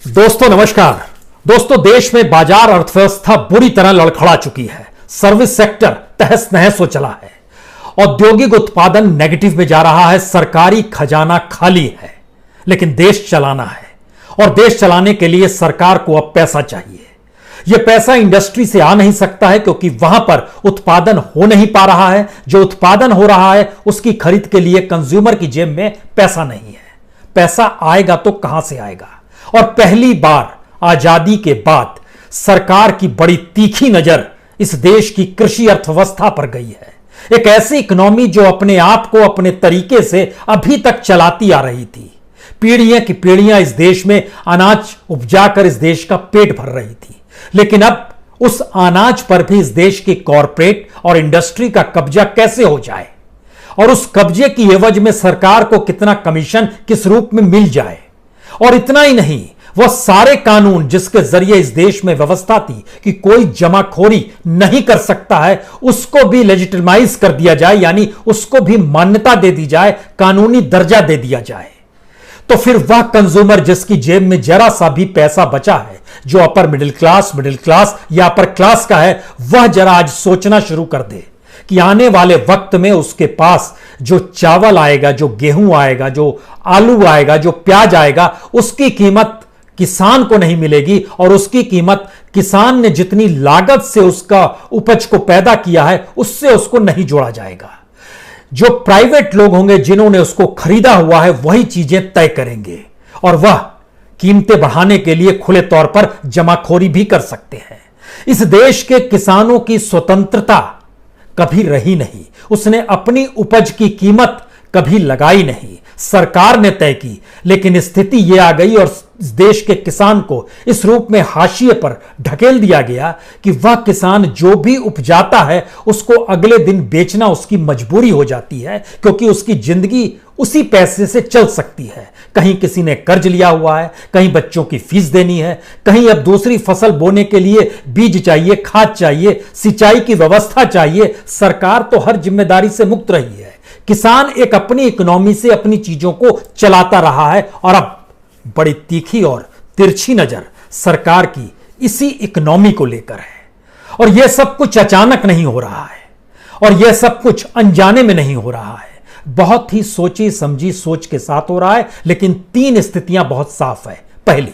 दोस्तों नमस्कार। दोस्तों देश में बाजार अर्थव्यवस्था बुरी तरह लड़खड़ा चुकी है। सर्विस सेक्टर तहस नहस हो चला है। औद्योगिक उत्पादन नेगेटिव में जा रहा है। सरकारी खजाना खाली है। लेकिन देश चलाना है और देश चलाने के लिए सरकार को अब पैसा चाहिए। यह पैसा इंडस्ट्री से आ नहीं सकता है क्योंकि वहां पर उत्पादन हो नहीं पा रहा है। जो उत्पादन हो रहा है उसकी खरीद के लिए कंज्यूमर की जेब में पैसा नहीं है। पैसा आएगा तो कहां से आएगा? और पहली बार आजादी के बाद सरकार की बड़ी तीखी नजर इस देश की कृषि अर्थव्यवस्था पर गई है। एक ऐसी इकोनॉमी जो अपने आप को अपने तरीके से अभी तक चलाती आ रही थी। पीढ़ियां की पीढ़ियां इस देश में अनाज उपजाकर इस देश का पेट भर रही थी। लेकिन अब उस अनाज पर भी इस देश की कॉरपोरेट और इंडस्ट्री का कब्जा कैसे हो जाए और उस कब्जे की एवज में सरकार को कितना कमीशन किस रूप में मिल जाए। और इतना ही नहीं, वह सारे कानून जिसके जरिए इस देश में व्यवस्था थी कि कोई जमाखोरी नहीं कर सकता है, उसको भी लेजिटिमाइज कर दिया जाए, यानी उसको भी मान्यता दे दी जाए, कानूनी दर्जा दे दिया जाए। तो फिर वह कंज्यूमर जिसकी जेब में जरा सा भी पैसा बचा है, जो अपर मिडिल क्लास या अपर क्लास का है, वह जरा आज सोचना शुरू कर दे कि आने वाले वक्त में उसके पास जो चावल आएगा, जो गेहूं आएगा, जो आलू आएगा, जो प्याज आएगा, उसकी कीमत किसान को नहीं मिलेगी। और उसकी कीमत किसान ने जितनी लागत से उसका उपज को पैदा किया है उससे उसको नहीं जोड़ा जाएगा। जो प्राइवेट लोग होंगे जिन्होंने उसको खरीदा हुआ है वही चीजें तय करेंगे और वह कीमतें बढ़ाने के लिए खुले तौर पर जमाखोरी भी कर सकते हैं। इस देश के किसानों की स्वतंत्रता कभी रही नहीं। उसने अपनी उपज की कीमत कभी लगाई नहीं, सरकार ने तय की। लेकिन स्थिति यह आ गई और इस देश के किसान को इस रूप में हाशिए पर ढकेल दिया गया कि वह किसान जो भी उपजाता है उसको अगले दिन बेचना उसकी मजबूरी हो जाती है, क्योंकि उसकी जिंदगी उसी पैसे से चल सकती है। कहीं किसी ने कर्ज लिया हुआ है, कहीं बच्चों की फीस देनी है, कहीं अब दूसरी फसल बोने के लिए बीज चाहिए, खाद चाहिए, सिंचाई की व्यवस्था चाहिए। सरकार तो हर जिम्मेदारी से मुक्त रही है। किसान एक अपनी इकोनॉमी से अपनी चीजों को चलाता रहा है और अब बड़ी तीखी और तिरछी नजर सरकार की इसी इकोनॉमी को लेकर है। और यह सब कुछ अचानक नहीं हो रहा है और यह सब कुछ अनजाने में नहीं हो रहा है। बहुत ही सोची समझी सोच के साथ हो रहा है। लेकिन तीन स्थितियां बहुत साफ है। पहली,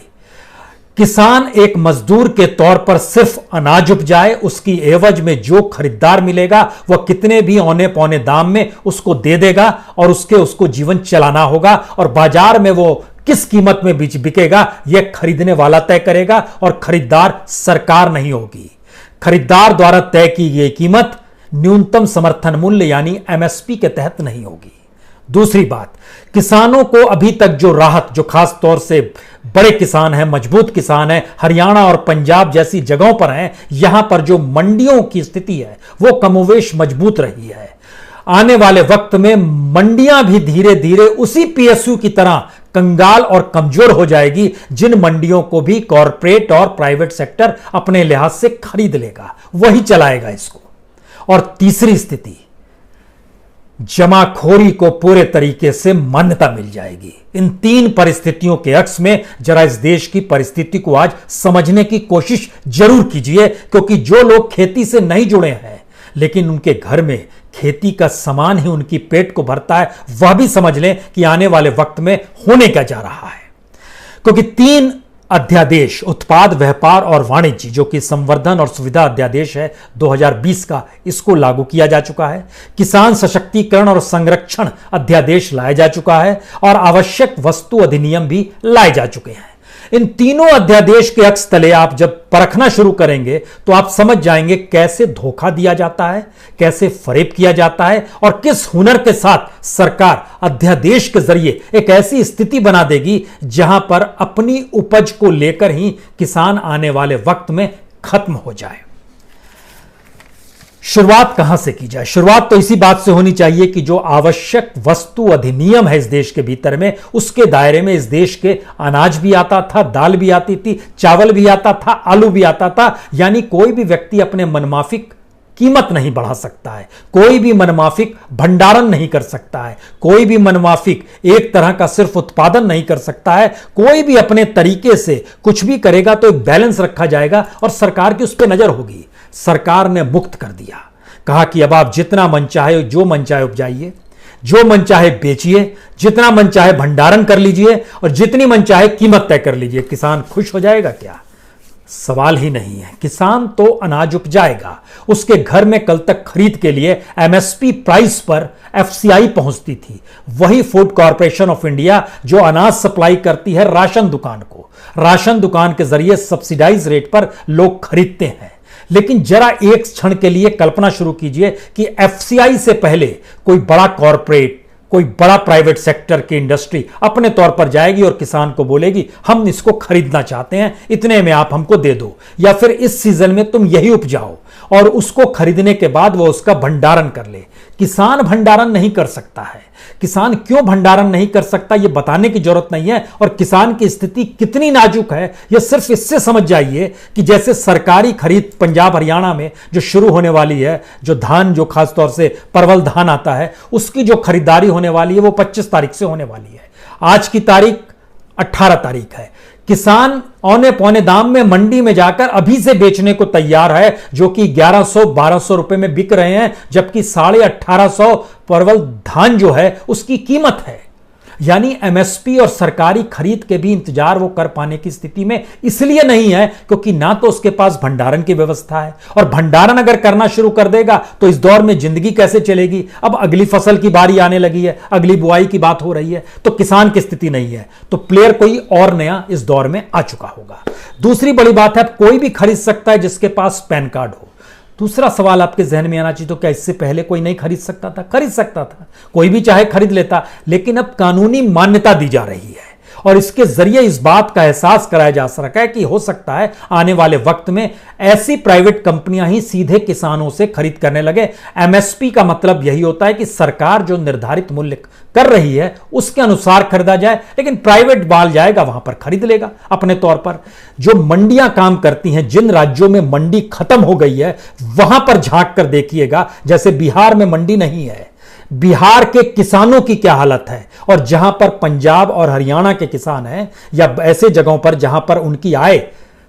किसान एक मजदूर के तौर पर सिर्फ अनाज उपजाए, उसकी एवज में जो खरीदार मिलेगा वह कितने भी औने पौने दाम में उसको दे देगा और उसको जीवन चलाना होगा। और बाजार में वो किस कीमत में बिकेगा यह खरीदने वाला तय करेगा और खरीदार सरकार नहीं होगी। खरीदार द्वारा तय की गई कीमत न्यूनतम समर्थन मूल्य यानी एमएसपी के तहत नहीं होगी। दूसरी बात, किसानों को अभी तक जो राहत, जो खास तौर से बड़े किसान हैं, मजबूत किसान हैं, हरियाणा और पंजाब जैसी जगहों पर हैं, यहां पर जो मंडियों की स्थिति है वो कमोवेश मजबूत रही है। आने वाले वक्त में मंडियां भी धीरे धीरे उसी पीएसयू की तरह कंगाल और कमजोर हो जाएगी, जिन मंडियों को भी कॉरपोरेट और प्राइवेट सेक्टर अपने लिहाज से खरीद लेगा, वही चलाएगा इसको। और तीसरी स्थिति, जमाखोरी को पूरे तरीके से मान्यता मिल जाएगी। इन तीन परिस्थितियों के अक्स में जरा इस देश की परिस्थिति को आज समझने की कोशिश जरूर कीजिए, क्योंकि जो लोग खेती से नहीं जुड़े हैं लेकिन उनके घर में खेती का सामान ही उनकी पेट को भरता है, वह भी समझ लें कि आने वाले वक्त में होने क्या जा रहा है। क्योंकि तीन अध्यादेश, उत्पाद व्यापार और वाणिज्य, जो कि संवर्धन और सुविधा अध्यादेश है 2020 का, इसको लागू किया जा चुका है। किसान सशक्तिकरण और संरक्षण अध्यादेश लाया जा चुका है और आवश्यक वस्तु अधिनियम भी लाए जा चुके हैं। इन तीनों अध्यादेश के अक्स तले आप जब परखना शुरू करेंगे तो आप समझ जाएंगे कैसे धोखा दिया जाता है, कैसे फरेब किया जाता है और किस हुनर के साथ सरकार अध्यादेश के जरिए एक ऐसी स्थिति बना देगी जहां पर अपनी उपज को लेकर ही किसान आने वाले वक्त में खत्म हो जाए। शुरुआत कहां से की जाए? शुरुआत तो इसी बात से होनी चाहिए कि जो आवश्यक वस्तु अधिनियम है इस देश के भीतर में, उसके दायरे में इस देश के अनाज भी आता था, दाल भी आती थी, चावल भी आता था, आलू भी आता था। यानी कोई भी व्यक्ति अपने मनमाफिक कीमत नहीं बढ़ा सकता है, कोई भी मनमाफिक भंडारण नहीं कर सकता है, कोई भी मनमाफिक एक तरह का सिर्फ उत्पादन नहीं कर सकता है। कोई भी अपने तरीके से कुछ भी करेगा तो एक बैलेंस रखा जाएगा और सरकार की उस पर नजर होगी। सरकार ने मुक्त कर दिया, कहा कि अब आप जितना मन चाहे, जो मन चाहे उपजाइए, जो मन चाहे बेचिए, जितना मन चाहे भंडारण कर लीजिए और जितनी मन चाहे कीमत तय कर लीजिए। किसान खुश हो जाएगा क्या? सवाल ही नहीं है। किसान तो अनाज उपजाएगा, उसके घर में कल तक खरीद के लिए एमएसपी प्राइस पर एफसीआई पहुंचती थी, वही फूड कॉरपोरेशन ऑफ इंडिया जो अनाज सप्लाई करती है राशन दुकान को। राशन दुकान के जरिए सब्सिडाइज रेट पर लोग खरीदते हैं। लेकिन जरा एक क्षण के लिए कल्पना शुरू कीजिए कि एफसीआई से पहले कोई बड़ा कॉरपोरेट, कोई बड़ा प्राइवेट सेक्टर की इंडस्ट्री अपने तौर पर जाएगी और किसान को बोलेगी हम इसको खरीदना चाहते हैं, इतने में आप हमको दे दो, या फिर इस सीजन में तुम यही उपजाओ, और उसको खरीदने के बाद वो उसका भंडारण कर ले। किसान भंडारण नहीं कर सकता है। किसान क्यों भंडारण नहीं कर सकता ये बताने की जरूरत नहीं है, और किसान की स्थिति कितनी नाजुक है यह सिर्फ इससे समझ जाइए कि जैसे सरकारी खरीद पंजाब हरियाणा में जो शुरू होने वाली है, जो धान, जो खासतौर से परवल धान आता है, उसकी जो खरीदारी होने वाली है वो 25 तारीख से होने वाली है। आज की तारीख 18 तारीख है। किसान औने पौने दाम में मंडी में जाकर अभी से बेचने को तैयार है, जो कि 1100-1200 रुपए में बिक रहे हैं, जबकि 1850 परवल धान जो है उसकी कीमत है। यानी एमएसपी और सरकारी खरीद के भी इंतजार वो कर पाने की स्थिति में इसलिए नहीं है क्योंकि ना तो उसके पास भंडारण की व्यवस्था है, और भंडारण अगर करना शुरू कर देगा तो इस दौर में जिंदगी कैसे चलेगी। अब अगली फसल की बारी आने लगी है, अगली बुआई की बात हो रही है, तो किसान की स्थिति नहीं है, तो प्लेयर कोई और नया इस दौर में आ चुका होगा। दूसरी बड़ी बात है, कोई भी खरीद सकता है जिसके पास पैन कार्ड हो। दूसरा सवाल आपके जहन में आना चाहिए, तो क्या इससे पहले कोई नहीं खरीद सकता था? खरीद सकता था, कोई भी चाहे खरीद लेता, लेकिन अब कानूनी मान्यता दी जा रही है और इसके जरिए इस बात का एहसास कराया जा सका है कि हो सकता है आने वाले वक्त में ऐसी प्राइवेट कंपनियां ही सीधे किसानों से खरीद करने लगे। एमएसपी का मतलब यही होता है कि सरकार जो निर्धारित मूल्य कर रही है उसके अनुसार खरीदा जाए, लेकिन प्राइवेट बाल जाएगा वहां पर खरीद लेगा अपने तौर पर। जो मंडियां काम करती हैं, जिन राज्यों में मंडी खत्म हो गई है वहां पर झांक कर देखिएगा, जैसे बिहार में मंडी नहीं है, बिहार के किसानों की क्या हालत है, और जहां पर पंजाब और हरियाणा के किसान हैं, या ऐसे जगहों पर जहां पर उनकी आय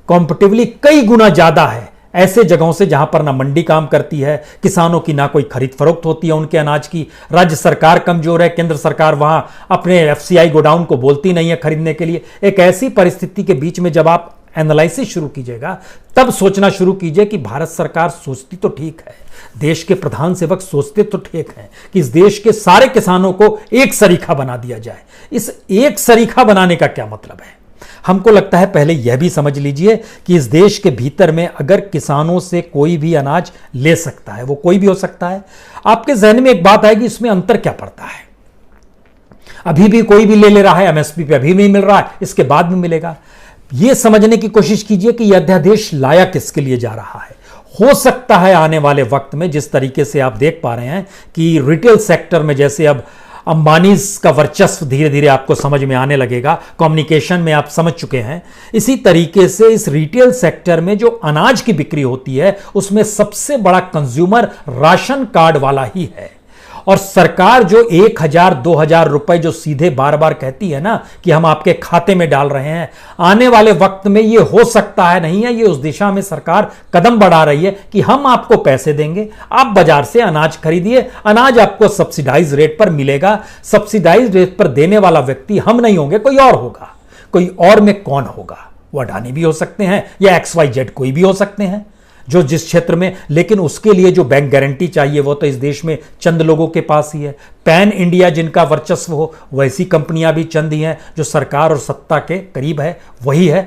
कॉम्पिटिटिवली कई गुना ज्यादा है, ऐसे जगहों से जहां पर ना मंडी काम करती है, किसानों की ना कोई खरीद फरोख्त होती है उनके अनाज की, राज्य सरकार कमजोर है, केंद्र सरकार वहां अपने एफसीआई गोडाउन को बोलती नहीं है खरीदने के लिए। एक ऐसी परिस्थिति के बीच में जब आप एनालिसिस शुरू कीजिएगा तब सोचना शुरू कीजिए कि भारत सरकार सोचती तो ठीक है, देश के प्रधान सेवक सोचते तो ठीक है कि इस देश के सारे किसानों को एक सरीखा बना दिया जाए। इस एक सरीखा बनाने का क्या मतलब है? हमको लगता है पहले यह भी समझ लीजिए कि इस देश के भीतर में अगर किसानों से कोई भी अनाज ले सकता है, वो कोई भी हो सकता है, आपके जहन में एक बात आएगी, इसमें अंतर क्या पड़ता है? अभी भी कोई भी ले रहा है, एमएसपी पे अभी नहीं मिल रहा है, इसके बाद में मिलेगा। यह समझने की कोशिश कीजिए कि यह अध्यादेश लाया किसके लिए जा रहा है। हो सकता है आने वाले वक्त में, जिस तरीके से आप देख पा रहे हैं कि रिटेल सेक्टर में जैसे अब अंबानीज का वर्चस्व धीरे धीरे आपको समझ में आने लगेगा, कम्युनिकेशन में आप समझ चुके हैं, इसी तरीके से इस रिटेल सेक्टर में जो अनाज की बिक्री होती है उसमें सबसे बड़ा कंज्यूमर राशन कार्ड वाला ही है। और सरकार जो 1000-2000 रुपए जो सीधे बार बार कहती है ना कि हम आपके खाते में डाल रहे हैं, आने वाले वक्त में ये हो सकता है नहीं है, ये उस दिशा में सरकार कदम बढ़ा रही है कि हम आपको पैसे देंगे, आप बाजार से अनाज खरीदिए, अनाज आपको सब्सिडाइज रेट पर मिलेगा। सब्सिडाइज रेट पर देने वाला व्यक्ति हम नहीं होंगे, कोई और होगा। कोई और में कौन होगा? वो अडानी भी हो सकते हैं या XYZ कोई भी हो सकते हैं जो जिस क्षेत्र में, लेकिन उसके लिए जो बैंक गारंटी चाहिए वो तो इस देश में चंद लोगों के पास ही है। पैन इंडिया जिनका वर्चस्व हो वैसी कंपनियां भी चंद ही हैं, जो सरकार और सत्ता के करीब है वही है।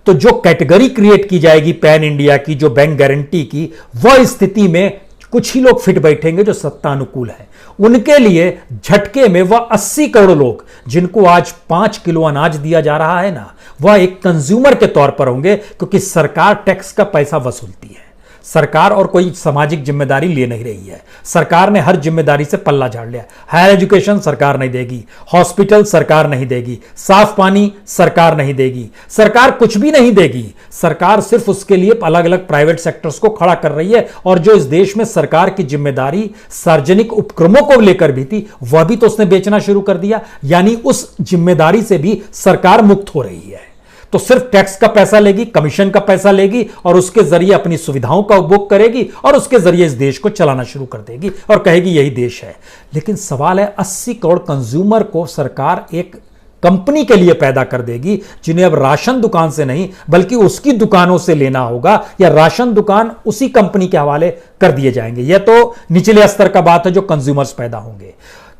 तो जो कैटेगरी क्रिएट की जाएगी पैन इंडिया की, जो बैंक गारंटी की, वह स्थिति में कुछ ही लोग फिट बैठेंगे जो सत्ता अनुकूल है। उनके लिए झटके में वह 80 करोड़ लोग जिनको आज 5 किलो अनाज दिया जा रहा है ना, वह एक कंज्यूमर के तौर पर होंगे, क्योंकि सरकार टैक्स का पैसा वसूलती है, सरकार और कोई सामाजिक जिम्मेदारी ले नहीं रही है। सरकार ने हर जिम्मेदारी से पल्ला झाड़ लिया। हायर एजुकेशन सरकार नहीं देगी, हॉस्पिटल सरकार नहीं देगी, साफ पानी सरकार नहीं देगी, सरकार कुछ भी नहीं देगी। सरकार सिर्फ उसके लिए अलग अलग प्राइवेट सेक्टर्स को खड़ा कर रही है, और जो इस देश में सरकार की जिम्मेदारी सार्वजनिक उपक्रमों को लेकर भी थी, वह भी तो उसने बेचना शुरू कर दिया। यानी उस जिम्मेदारी से भी सरकार मुक्त हो रही है। तो सिर्फ टैक्स का पैसा लेगी, कमीशन का पैसा लेगी, और उसके जरिए अपनी सुविधाओं का उपभोग करेगी, और उसके जरिए इस देश को चलाना शुरू कर देगी और कहेगी यही देश है। लेकिन सवाल है, 80 करोड़ कंज्यूमर को सरकार एक कंपनी के लिए पैदा कर देगी, जिन्हें अब राशन दुकान से नहीं बल्कि उसकी दुकानों से लेना होगा, या राशन दुकान उसी कंपनी के हवाले कर दिए जाएंगे। यह तो निचले स्तर का बात है जो कंज्यूमर्स पैदा होंगे।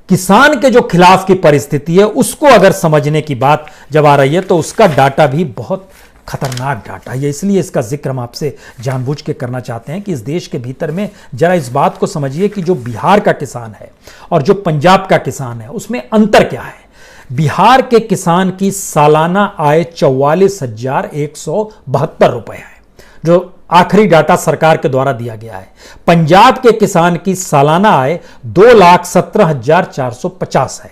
किसान के जो खिलाफ की परिस्थिति है उसको अगर समझने की बात जब आ रही है, तो उसका डाटा भी बहुत खतरनाक डाटा है। इसलिए इसका जिक्र हम आपसे जानबूझ के करना चाहते हैं कि इस देश के भीतर में जरा इस बात को समझिए कि जो बिहार का किसान है और जो पंजाब का किसान है, उसमें अंतर क्या है। बिहार के किसान की सालाना आय 44,172 रुपए है, जो आखिरी डाटा सरकार के द्वारा दिया गया है। पंजाब के किसान की सालाना आय 2,17,450 है।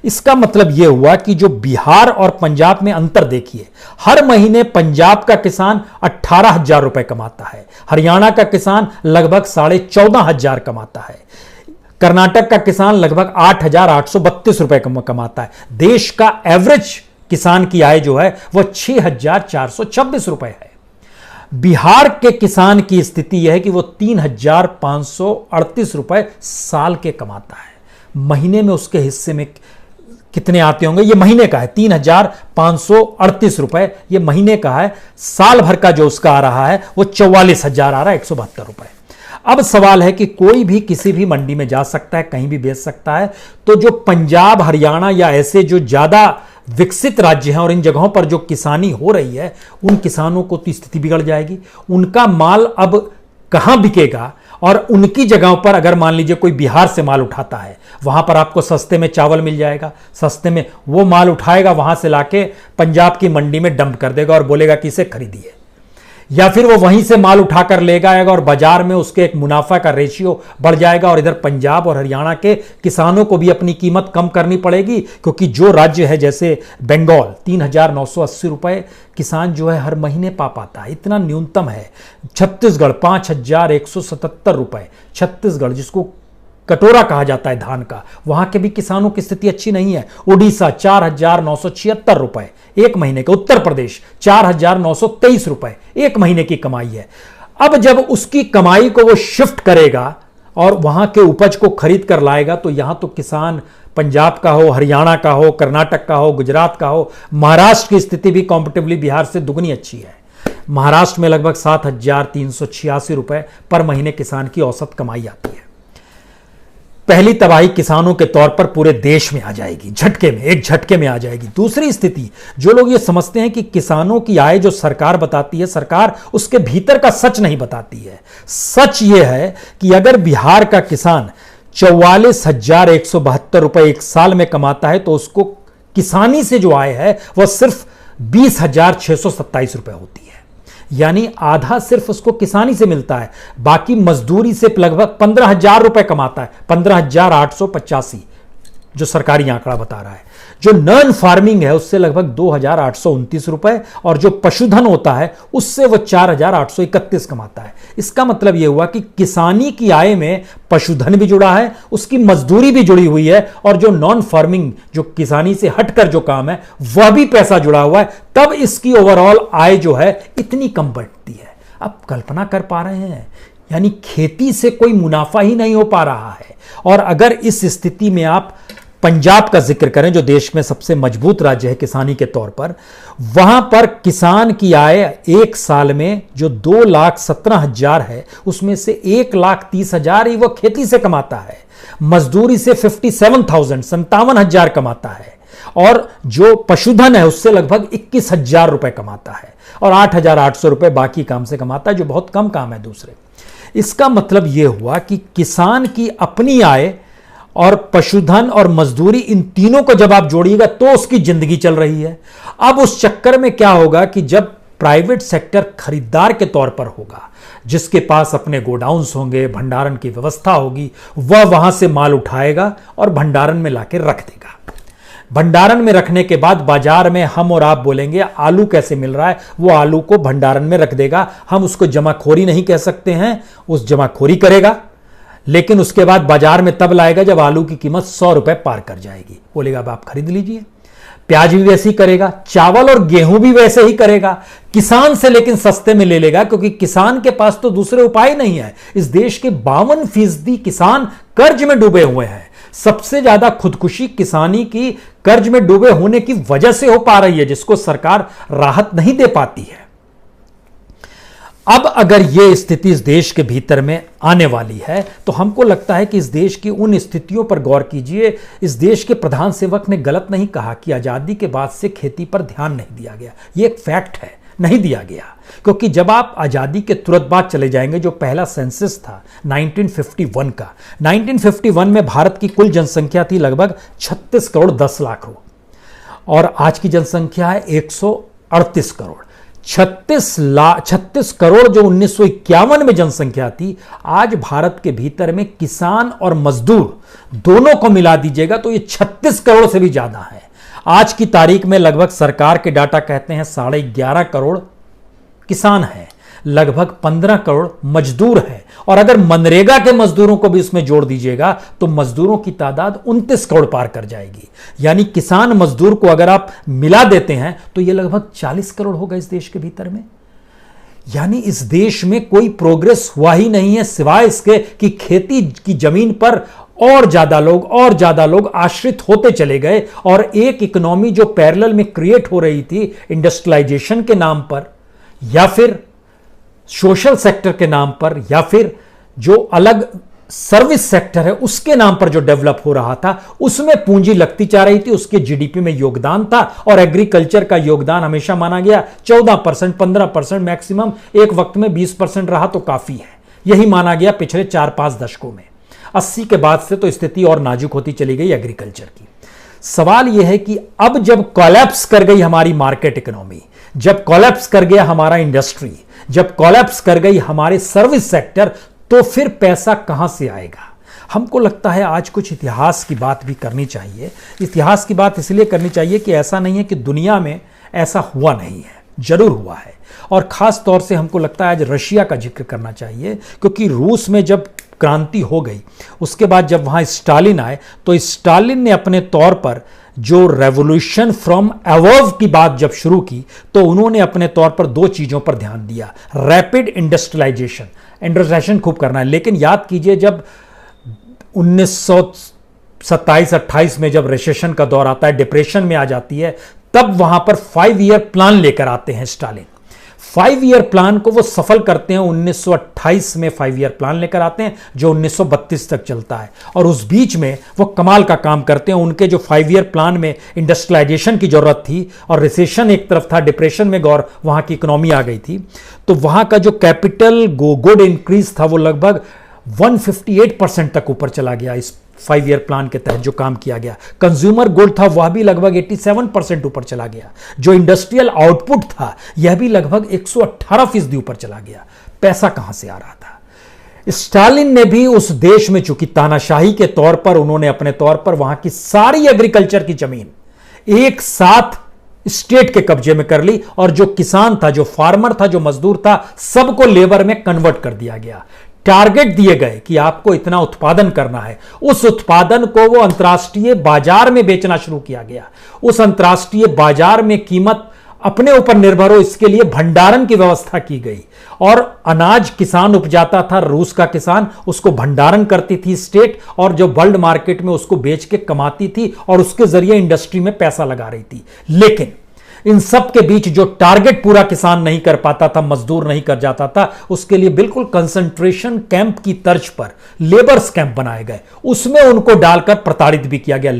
इसका मतलब यह हुआ कि जो बिहार और पंजाब में अंतर देखिए, हर महीने पंजाब का किसान 18,000 रुपए कमाता है, हरियाणा का किसान लगभग 14,500 कमाता है, कर्नाटक का किसान लगभग 8,832 रुपए कमाता है। देश का एवरेज किसान की आय जो है वह 6,426 रुपए है। बिहार के किसान की स्थिति यह है कि वो 3,538 रुपए साल के कमाता है। महीने में उसके हिस्से में कितने आते होंगे, ये महीने का है, 3,538 रुपए ये महीने का है। साल भर का जो उसका आ रहा है वो 44,000 आ रहा है, 172 रुपए। अब सवाल है कि कोई भी किसी भी मंडी में जा सकता है, कहीं भी बेच सकता है। तो जो पंजाब, हरियाणा या ऐसे जो ज्यादा विकसित राज्य हैं और इन जगहों पर जो किसानी हो रही है, उन किसानों को तो स्थिति बिगड़ जाएगी। उनका माल अब कहां बिकेगा, और उनकी जगहों पर अगर मान लीजिए कोई बिहार से माल उठाता है, वहां पर आपको सस्ते में चावल मिल जाएगा, सस्ते में वो माल उठाएगा, वहां से लाके पंजाब की मंडी में डंप कर देगा और बोलेगा कि इसे खरीदिए। या फिर वो वहीं से माल उठाकर ले आएगा और बाजार में उसके एक मुनाफा का रेशियो बढ़ जाएगा, और इधर पंजाब और हरियाणा के किसानों को भी अपनी कीमत कम करनी पड़ेगी, क्योंकि जो राज्य है जैसे बंगाल 3,980 रुपए किसान जो है हर महीने पा पाता है, इतना न्यूनतम है। छत्तीसगढ़ 5,177 रुपए, छत्तीसगढ़ जिसको कटोरा कहा जाता है धान का, वहां के भी किसानों की स्थिति अच्छी नहीं है। उड़ीसा 4,976 रुपए एक महीने के, उत्तर प्रदेश 4,923 रुपए एक महीने की कमाई है। अब जब उसकी कमाई को वो शिफ्ट करेगा और वहां के उपज को खरीद कर लाएगा, तो यहां तो किसान पंजाब का हो, हरियाणा का हो, कर्नाटक का हो, गुजरात का हो, महाराष्ट्र की स्थिति भी कॉम्पिटिवली बिहार से दुगनी अच्छी है। महाराष्ट्र में लगभग 7,386 रुपए पर महीने किसान की औसत कमाई आती है। पहली तबाही किसानों के तौर पर पूरे देश में आ जाएगी, झटके में, एक झटके में आ जाएगी। दूसरी स्थिति, जो लोग ये समझते हैं कि किसानों की आय जो सरकार बताती है, सरकार उसके भीतर का सच नहीं बताती है। सच ये है कि अगर बिहार का किसान 44,172 रुपए एक साल में कमाता है, तो उसको किसानी से जो आय है वह सिर्फ 20,627 रुपए होती है। यानी आधा सिर्फ उसको किसानी से मिलता है, बाकी मजदूरी से लगभग 15,000 रुपए कमाता है, 15,885 जो सरकारी आंकड़ा बता रहा है। जो नॉन फार्मिंग है उससे लगभग 2,829 रुपए, और जो पशुधन होता है उससे वो 4,831 कमाता है। इसका मतलब यह हुआ कि किसानी की आय में पशुधन भी जुड़ा है, उसकी मजदूरी भी जुड़ी हुई है, और जो नॉन फार्मिंग, जो किसानी से हटकर जो काम है, वह भी पैसा जुड़ा हुआ है। तब इसकी ओवरऑल आय जो है इतनी कम बढ़ती है। अब कल्पना कर पा रहे हैं, यानी खेती से कोई मुनाफा ही नहीं हो पा रहा है। और अगर इस स्थिति में आप पंजाब का जिक्र करें, जो देश में सबसे मजबूत राज्य है किसानी के तौर पर, वहां पर किसान की आय एक साल में जो 2,17,000 है, उसमें से 1,30,000 ही वो खेती से कमाता है, मजदूरी से 57,000 कमाता है, और जो पशुधन है उससे लगभग 21,000 रुपए कमाता है, और 8,800 रुपए बाकी काम से कमाता है, जो बहुत कम काम है दूसरे। इसका मतलब यह हुआ कि किसान की अपनी आय और पशुधन और मजदूरी, इन तीनों को जब आप जोड़िएगा तो उसकी जिंदगी चल रही है। अब उस चक्कर में क्या होगा कि जब प्राइवेट सेक्टर खरीदार के तौर पर होगा, जिसके पास अपने गोडाउन्स होंगे, भंडारण की व्यवस्था होगी, वह वहां से माल उठाएगा और भंडारण में लाके रख देगा। भंडारण में रखने के बाद बाजार में हम और आप बोलेंगे आलू कैसे मिल रहा है, वो आलू को भंडारण में रख देगा। हम उसको जमाखोरी नहीं कह सकते हैं, उस जमाखोरी करेगा, लेकिन उसके बाद बाजार में तब लाएगा जब आलू की कीमत 100 रुपए पार कर जाएगी। बोलेगा अब आप खरीद लीजिए। प्याज भी वैसे ही करेगा, चावल और गेहूं भी वैसे ही करेगा। किसान से लेकिन सस्ते में ले लेगा, क्योंकि किसान के पास तो दूसरे उपाय नहीं है। इस देश के 52% किसान कर्ज में डूबे हुए हैं। सबसे ज्यादा खुदकुशी किसानी की कर्ज में डूबे होने की वजह से हो पा रही है, जिसको सरकार राहत नहीं दे पाती है। अब अगर यह स्थिति इस देश के भीतर में आने वाली है, तो हमको लगता है कि इस देश की उन स्थितियों पर गौर कीजिए। इस देश के प्रधान सेवक ने गलत नहीं कहा कि आजादी के बाद से खेती पर ध्यान नहीं दिया गया। यह एक फैक्ट है, नहीं दिया गया। क्योंकि जब आप आजादी के तुरंत बाद चले जाएंगे, जो पहला सेंसस था 1951 का, 1951 में भारत की कुल जनसंख्या थी लगभग 36 करोड़ 10 लाख, और आज की जनसंख्या है 138 करोड़। 36 करोड़ जो 1951 में जनसंख्या थी, आज भारत के भीतर में किसान और मजदूर दोनों को मिला दीजिएगा तो ये 36 करोड़ से भी ज्यादा है। आज की तारीख में लगभग सरकार के डाटा कहते हैं 11.5 करोड़ किसान हैं, लगभग 15 करोड़ मजदूर हैं, और अगर मनरेगा के मजदूरों को भी इसमें जोड़ दीजिएगा तो मजदूरों की तादाद 29 करोड़ पार कर जाएगी। यानी किसान मजदूर को अगर आप मिला देते हैं तो यह लगभग 40 करोड़ होगा इस देश के भीतर में। यानी इस देश में कोई प्रोग्रेस हुआ ही नहीं है, सिवाय इसके कि खेती की जमीन पर और ज्यादा लोग आश्रित होते चले गए, और एक इकोनॉमी जो पैरेलल में क्रिएट हो रही थी इंडस्ट्रियलाइजेशन के नाम पर, या फिर सोशल सेक्टर के नाम पर, या फिर जो अलग सर्विस सेक्टर है उसके नाम पर जो डेवलप हो रहा था, उसमें पूंजी लगती जा रही थी, उसके जीडीपी में योगदान था। और एग्रीकल्चर का योगदान हमेशा माना गया 14%, 15%, मैक्सिमम एक वक्त में 20% रहा तो काफी है, यही माना गया पिछले 4-5 दशकों में। 80 के बाद से तो स्थिति और नाजुक होती चली गई एग्रीकल्चर की। सवाल यह है कि अब जब कोलैप्स कर गई हमारी मार्केट इकोनॉमी, जब कोलैप्स कर गया हमारा इंडस्ट्री, जब कोलैप्स कर गई हमारे सर्विस सेक्टर, तो फिर पैसा कहां से आएगा? हमको लगता है आज कुछ इतिहास की बात भी करनी चाहिए। इतिहास की बात इसलिए करनी चाहिए कि ऐसा नहीं है कि दुनिया में ऐसा हुआ नहीं है, जरूर हुआ है। और खास तौर से हमको लगता है आज रशिया का जिक्र करना चाहिए, क्योंकि रूस में जब क्रांति हो गई, उसके बाद जब वहां स्टालिन आए, तो स्टालिन ने अपने तौर पर जो रेवोल्यूशन फ्रॉम अबव की बात जब शुरू की, तो उन्होंने अपने तौर पर 2 चीजों पर ध्यान दिया। रैपिड इंडस्ट्रियलाइजेशन खूब करना है, लेकिन याद कीजिए जब 1927-28 में जब रिसेशन का दौर आता है, डिप्रेशन में आ जाती है, तब वहां पर 5 ईयर प्लान लेकर आते हैं स्टालिन। 5 ईयर प्लान को वो सफल करते हैं। 1928 में 5 ईयर प्लान लेकर आते हैं जो 1932 तक चलता है, और उस बीच में वो कमाल का काम करते हैं। उनके जो 5 ईयर प्लान में इंडस्ट्रियलाइजेशन की जरूरत थी और रिसेशन एक तरफ था, डिप्रेशन में गौर वहां की इकोनॉमी आ गई थी, तो वहां का जो कैपिटल गुड इंक्रीज था वो लगभग 158% तक ऊपर चला गया। इस 5 ईयर प्लान के तहत जो काम किया गया, कंज्यूमर गुड था वह भी लगभग 87% ऊपर चला गया। जो इंडस्ट्रियल आउटपुट था यह भी लगभग 118% ऊपर चला गया। पैसा कहां से आ रहा था? स्टालिन ने भी उस देश में, चूंकि तानाशाही के तौर पर उन्होंने अपने तौर पर वहां की सारी एग्रीकल्चर की जमीन एक साथ स्टेट के कब्जे में कर ली, और जो किसान था, जो फार्मर था, जो मजदूर था, सबको लेबर में कन्वर्ट कर दिया गया। टारगेट दिए गए कि आपको इतना उत्पादन करना है। उस उत्पादन को वो अंतर्राष्ट्रीय बाजार में बेचना शुरू किया गया। उस अंतर्राष्ट्रीय बाजार में कीमत अपने ऊपर निर्भर हो, इसके लिए भंडारण की व्यवस्था की गई। और अनाज किसान उपजाता था, रूस का किसान, उसको भंडारण करती थी स्टेट, और जो वर्ल्ड मार्केट में उसको बेच के कमाती थी, और उसके जरिए इंडस्ट्री में पैसा लगा रही थी। लेकिन इन सब के बीच जो टारगेट पूरा किसान नहीं कर पाता था, मजदूर नहीं कर जाता था, उसके लिए बिल्कुल कंसंट्रेशन कैंप की तर्ज पर लेबर्स कैंप बनाए गए, उसमें उनको डालकर प्रताड़ित भी किया गया।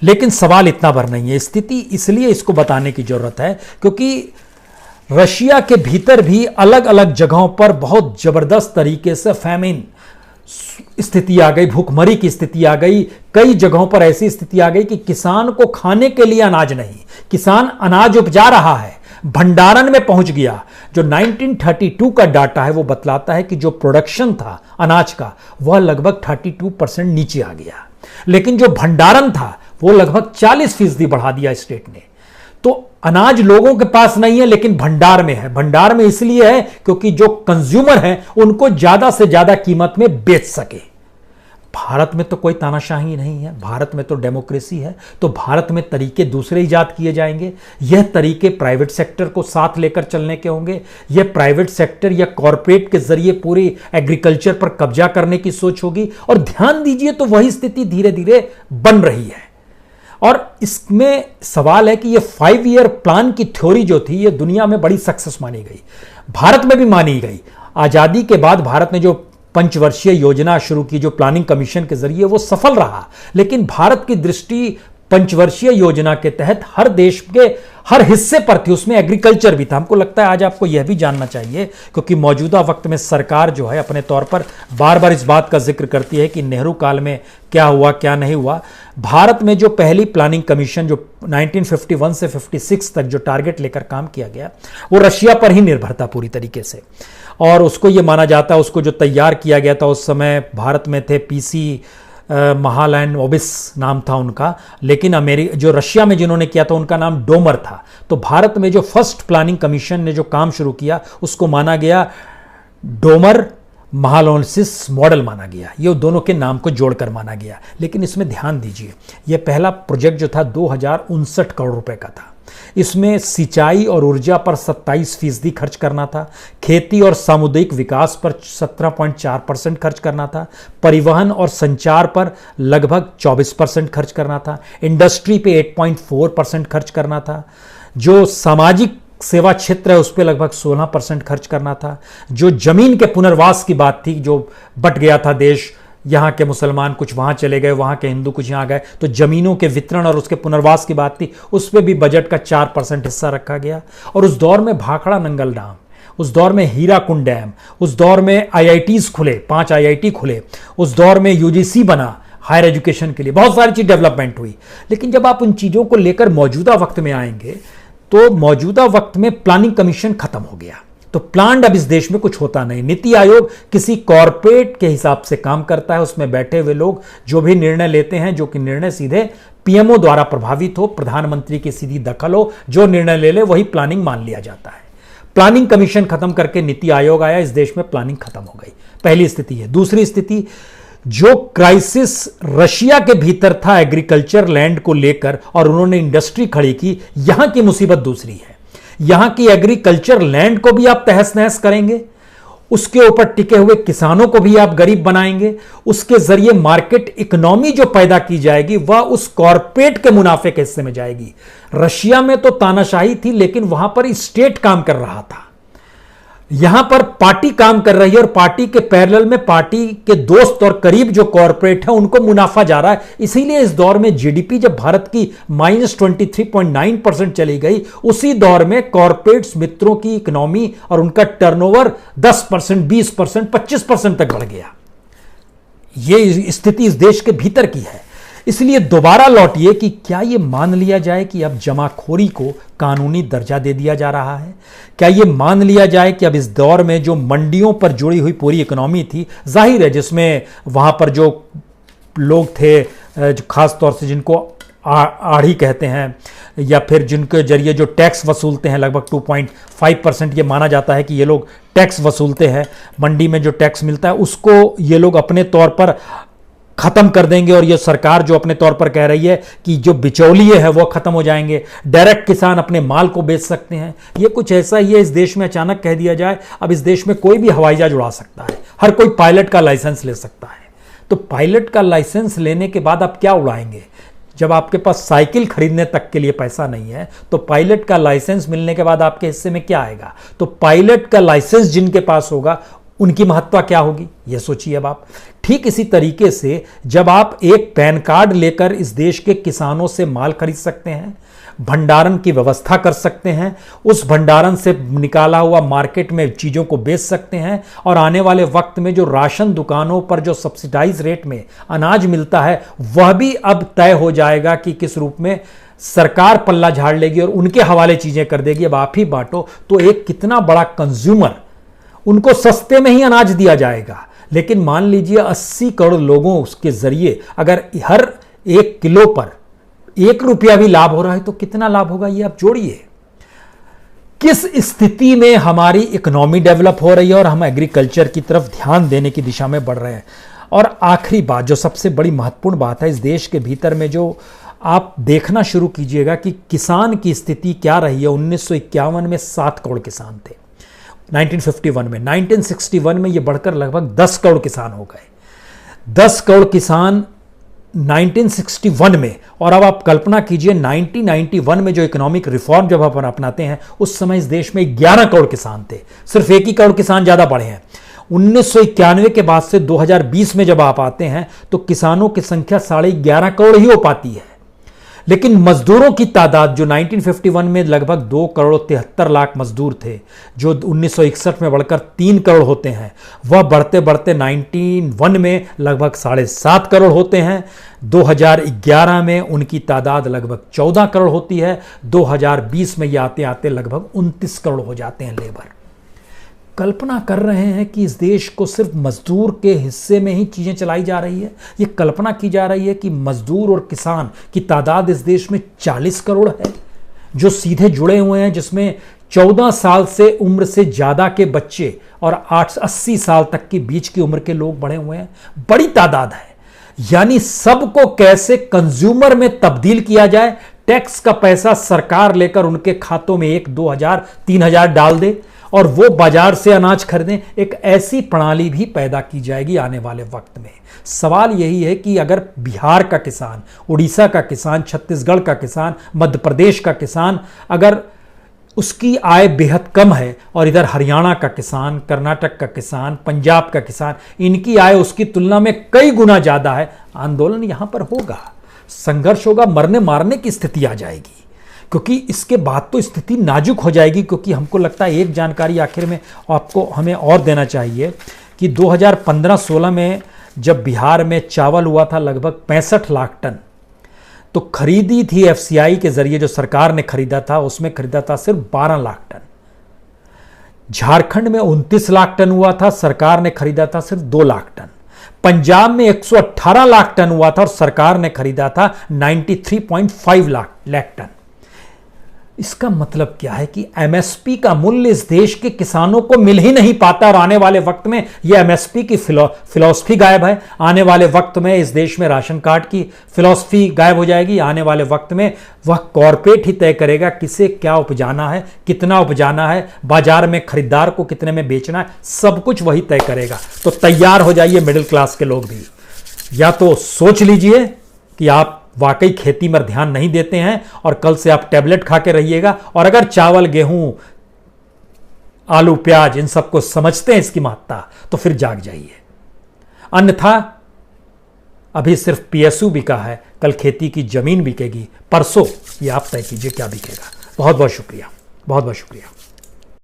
लेकिन सवाल इतना भर नहीं है। स्थिति इसलिए इसको बताने की जरूरत है क्योंकि रशिया के भीतर भी अलग अलग जगहों पर बहुत जबरदस्त तरीके से फैमिन स्थिति आ गई, भूखमरी की स्थिति आ गई। कई जगहों पर ऐसी स्थिति आ गई कि किसान को खाने के लिए अनाज नहीं, किसान अनाज उपजा रहा है भंडारण में पहुंच गया। जो 1932 का डाटा है वो बतलाता है कि जो प्रोडक्शन था अनाज का वह लगभग 32% नीचे आ गया, लेकिन जो भंडारण था वो लगभग 40% बढ़ा दिया स्टेट ने। तो अनाज लोगों के पास नहीं है लेकिन भंडार में है। भंडार में इसलिए है क्योंकि जो कंज्यूमर हैं उनको ज्यादा से ज्यादा कीमत में बेच सके। भारत में तो कोई तानाशाही नहीं है, भारत में तो डेमोक्रेसी है, तो भारत में तरीके दूसरे इजाद किए जाएंगे। यह तरीके प्राइवेट सेक्टर को साथ लेकर चलने के होंगे। यह प्राइवेट सेक्टर या कॉरपोरेट के जरिए पूरी एग्रीकल्चर पर कब्जा करने की सोच होगी। और ध्यान दीजिए तो वही स्थिति धीरे धीरे बन रही है। और इसमें सवाल है कि ये 5 ईयर प्लान की थ्योरी जो थी ये दुनिया में बड़ी सक्सेस मानी गई, भारत में भी मानी गई। आजादी के बाद भारत ने जो पंचवर्षीय योजना शुरू की, जो प्लानिंग कमीशन के जरिए, वो सफल रहा। लेकिन भारत की दृष्टि पंचवर्षीय योजना के तहत हर देश के हर हिस्से पर थी, उसमें एग्रीकल्चर भी था। हमको लगता है आज आपको यह भी जानना चाहिए, क्योंकि मौजूदा वक्त में सरकार जो है अपने तौर पर बार बार इस बात का जिक्र करती है कि नेहरू काल में क्या हुआ क्या नहीं हुआ। भारत में जो पहली प्लानिंग कमीशन जो 1951 से 56 तक जो टारगेट लेकर काम किया गया वो रशिया पर ही निर्भर था पूरी तरीके से। और उसको ये माना जाता है, उसको जो तैयार किया गया था उस समय भारत में थे पीसी महालैंड ओबिस नाम था उनका, लेकिन जो रशिया में जिन्होंने किया था उनका नाम डोमर था। तो भारत में जो फर्स्ट प्लानिंग कमीशन ने जो काम शुरू किया उसको माना गया डोमर महालोनसिस मॉडल माना गया। ये दोनों के नाम को जोड़कर माना गया। लेकिन इसमें ध्यान दीजिए, यह पहला प्रोजेक्ट जो था 2059 करोड़ रुपए का था। इसमें सिंचाई और ऊर्जा पर 27% खर्च करना था, खेती और सामुदायिक विकास पर 17.4% खर्च करना था, परिवहन और संचार पर लगभग 24% खर्च करना था, इंडस्ट्री पे 8.4% खर्च करना था, जो सामाजिक सेवा क्षेत्र है उस पर लगभग 16% खर्च करना था, जो जमीन के पुनर्वास की बात थी, जो बट गया था देश, यहाँ के मुसलमान कुछ वहाँ चले गए, वहाँ के हिंदू कुछ यहाँ गए, तो जमीनों के वितरण और उसके पुनर्वास की बात थी, उस पर भी बजट का 4% हिस्सा रखा गया। और उस दौर में भाखड़ा नंगल डैम, उस दौर में हीराकुंड डैम, उस दौर में IITs खुले, 5 IIT खुले, उस दौर में UGC बना हायर एजुकेशन के लिए, बहुत सारी चीज डेवलपमेंट हुई। लेकिन जब आप उन चीज़ों को लेकर मौजूदा वक्त में आएंगे तो मौजूदा वक्त में प्लानिंग कमीशन खत्म हो गया। तो प्लान्ड अब इस देश में कुछ होता नहीं। नीति आयोग किसी कॉरपोरेट के हिसाब से काम करता है, उसमें बैठे हुए लोग जो भी निर्णय लेते हैं, जो कि निर्णय सीधे PMO द्वारा प्रभावित हो, प्रधानमंत्री की सीधी दखल हो, जो निर्णय ले ले वही प्लानिंग मान लिया जाता है। प्लानिंग कमीशन खत्म करके नीति आयोग आया, इस देश में प्लानिंग खत्म हो गई। पहली स्थिति है। दूसरी स्थिति, जो क्राइसिस रशिया के भीतर था एग्रीकल्चर लैंड को लेकर और उन्होंने इंडस्ट्री खड़ी की, यहां की मुसीबत दूसरी है। यहां की एग्रीकल्चर लैंड को भी आप तहस नहस करेंगे, उसके ऊपर टिके हुए किसानों को भी आप गरीब बनाएंगे, उसके जरिए मार्केट इकोनॉमी जो पैदा की जाएगी वह उस कॉरपोरेट के मुनाफे के हिस्से में जाएगी। रशिया में तो तानाशाही थी लेकिन वहां पर स्टेट काम कर रहा था, यहां पर पार्टी काम कर रही है और पार्टी के पैरेलल में पार्टी के दोस्त और करीब जो कॉरपोरेट है उनको मुनाफा जा रहा है। इसीलिए इस दौर में GDP जब भारत की -23.9% चली गई, उसी दौर में कॉरपोरेट्स मित्रों की इकोनॉमी और उनका टर्नओवर 10%, 20%, 25% तक बढ़ गया। यह स्थिति इस देश के भीतर की है। इसलिए दोबारा लौटिए कि क्या यह मान लिया जाए कि अब जमाखोरी को कानूनी दर्जा दे दिया जा रहा है? क्या यह मान लिया जाए कि अब इस दौर में जो मंडियों पर जुड़ी हुई पूरी इकोनॉमी थी, जाहिर है जिसमें वहां पर जो लोग थे, जो खास तौर से जिनको आढ़ी कहते हैं या फिर जिनके जरिए जो टैक्स वसूलते हैं, लगभग 2.5% ये माना जाता है कि ये लोग टैक्स वसूलते हैं, मंडी में जो टैक्स मिलता है उसको ये लोग अपने तौर पर खत्म कर देंगे। और ये सरकार जो अपने तौर पर कह रही है कि जो बिचौलिए है वो खत्म हो जाएंगे, डायरेक्ट किसान अपने माल को बेच सकते हैं। ये कुछ ऐसा ही है, इस देश में अचानक कह दिया जाए अब इस देश में कोई भी हवाई जहाज उड़ा सकता है, हर कोई पायलट का लाइसेंस ले सकता है। तो पायलट का लाइसेंस लेने के बाद आप क्या उड़ाएंगे? जब आपके पास साइकिल खरीदने तक के लिए पैसा नहीं है तो पायलट का लाइसेंस मिलने के बाद आपके हिस्से में क्या आएगा? तो पायलट का लाइसेंस जिनके पास होगा उनकी महत्ता क्या होगी, यह सोचिए अब आप। ठीक इसी तरीके से जब आप एक पैन कार्ड लेकर इस देश के किसानों से माल खरीद सकते हैं, भंडारण की व्यवस्था कर सकते हैं, उस भंडारण से निकाला हुआ मार्केट में चीज़ों को बेच सकते हैं, और आने वाले वक्त में जो राशन दुकानों पर जो सब्सिडाइज रेट में अनाज मिलता है वह भी अब तय हो जाएगा कि किस रूप में सरकार पल्ला झाड़ लेगी और उनके हवाले चीज़ें कर देगी, अब आप ही बांटो। तो एक कितना बड़ा कंज्यूमर, उनको सस्ते में ही अनाज दिया जाएगा। लेकिन मान लीजिए 80 करोड़ लोगों उसके जरिए अगर हर 1 किलो पर 1 रुपया भी लाभ हो रहा है तो कितना लाभ होगा, ये आप जोड़िए। किस स्थिति में हमारी इकोनॉमी डेवलप हो रही है और हम एग्रीकल्चर की तरफ ध्यान देने की दिशा में बढ़ रहे हैं। और आखिरी बात, जो सबसे बड़ी महत्वपूर्ण बात है, इस देश के भीतर में जो आप देखना शुरू कीजिएगा कि किसान की स्थिति क्या रही है। 1951 में 7 करोड़ किसान थे, 1951 में, 1961 में ये बढ़कर लगभग 10 करोड़ किसान हो गए। 10 करोड़ किसान 1961 में, और अब आप कल्पना कीजिए 1991 में जो इकोनॉमिक रिफॉर्म जब अपन अपनाते हैं उस समय इस देश में 11 करोड़ किसान थे, सिर्फ 1 ही करोड़ किसान ज्यादा बढ़े हैं। 1991 के बाद से 2020 में जब आप आते हैं तो किसानों की संख्या 11.5 करोड़ ही हो पाती है, लेकिन मजदूरों की तादाद जो 1951 में लगभग 2 करोड़ 73 लाख मजदूर थे, जो 1961 में बढ़कर 3 करोड़ होते हैं, वह बढ़ते बढ़ते 1991 में लगभग 7.5 करोड़ होते हैं। 2011 में उनकी तादाद लगभग 14 करोड़ होती है। 2020 में ये आते आते लगभग 29 करोड़ हो जाते हैं लेबर। कल्पना कर रहे हैं कि इस देश को सिर्फ मजदूर के हिस्से में ही चीज़ें चलाई जा रही है। ये कल्पना की जा रही है कि मजदूर और किसान की तादाद इस देश में 40 करोड़ है जो सीधे जुड़े हुए हैं, जिसमें 14 साल से उम्र से ज़्यादा के बच्चे और 80 साल तक के बीच की उम्र के लोग बढ़े हुए हैं। बड़ी तादाद है। यानी सबको कैसे कंज्यूमर में तब्दील किया जाए, टैक्स का पैसा सरकार लेकर उनके खातों में 1, 2 हजार, 3 हजार डाल दे और वो बाजार से अनाज खरीदें। एक ऐसी प्रणाली भी पैदा की जाएगी आने वाले वक्त में। सवाल यही है कि अगर बिहार का किसान, उड़ीसा का किसान, छत्तीसगढ़ का किसान, मध्य प्रदेश का किसान, अगर उसकी आय बेहद कम है और इधर हरियाणा का किसान, कर्नाटक का किसान, पंजाब का किसान, इनकी आय उसकी तुलना में कई गुना ज्यादा है, आंदोलन यहां पर होगा, संघर्ष होगा, मरने मारने की स्थिति आ जाएगी। क्योंकि इसके बाद तो स्थिति नाजुक हो जाएगी। क्योंकि हमको लगता है एक जानकारी आखिर में आपको हमें और देना चाहिए कि 2015-16 में जब बिहार में चावल हुआ था लगभग 65 लाख टन, तो खरीदी थी एफसीआई के जरिए, जो सरकार ने खरीदा था उसमें खरीदा था सिर्फ 12 लाख टन। झारखंड में 29 लाख टन हुआ था, सरकार ने खरीदा था सिर्फ 2 लाख टन। पंजाब में 118 लाख टन हुआ था और सरकार ने खरीदा था 93.5 लाख टन। इसका मतलब क्या है कि एमएसपी का मूल्य इस देश के किसानों को मिल ही नहीं पाता और आने वाले वक्त में यह एमएसपी की फिलॉसफी गायब है। आने वाले वक्त में इस देश में राशन कार्ड की फिलॉसफी गायब हो जाएगी। आने वाले वक्त में वह कॉरपोरेट ही तय करेगा किसे क्या उपजाना है, कितना उपजाना है, बाजार में खरीदार को कितने में बेचना है, सब कुछ वही तय करेगा। तो तैयार हो जाइए मिडिल क्लास के लोग भी, या तो सोच लीजिए कि आप वाकई खेती में ध्यान नहीं देते हैं और कल से आप टैबलेट खा के रहिएगा, और अगर चावल, गेहूं, आलू, प्याज इन सबको समझते हैं इसकी महत्ता, तो फिर जाग जाइए। अन्यथा अभी सिर्फ पीएसयू बिका है, कल खेती की जमीन बिकेगी, परसों ये आप तय कीजिए क्या बिकेगा। बहुत बहुत शुक्रिया, बहुत बहुत शुक्रिया।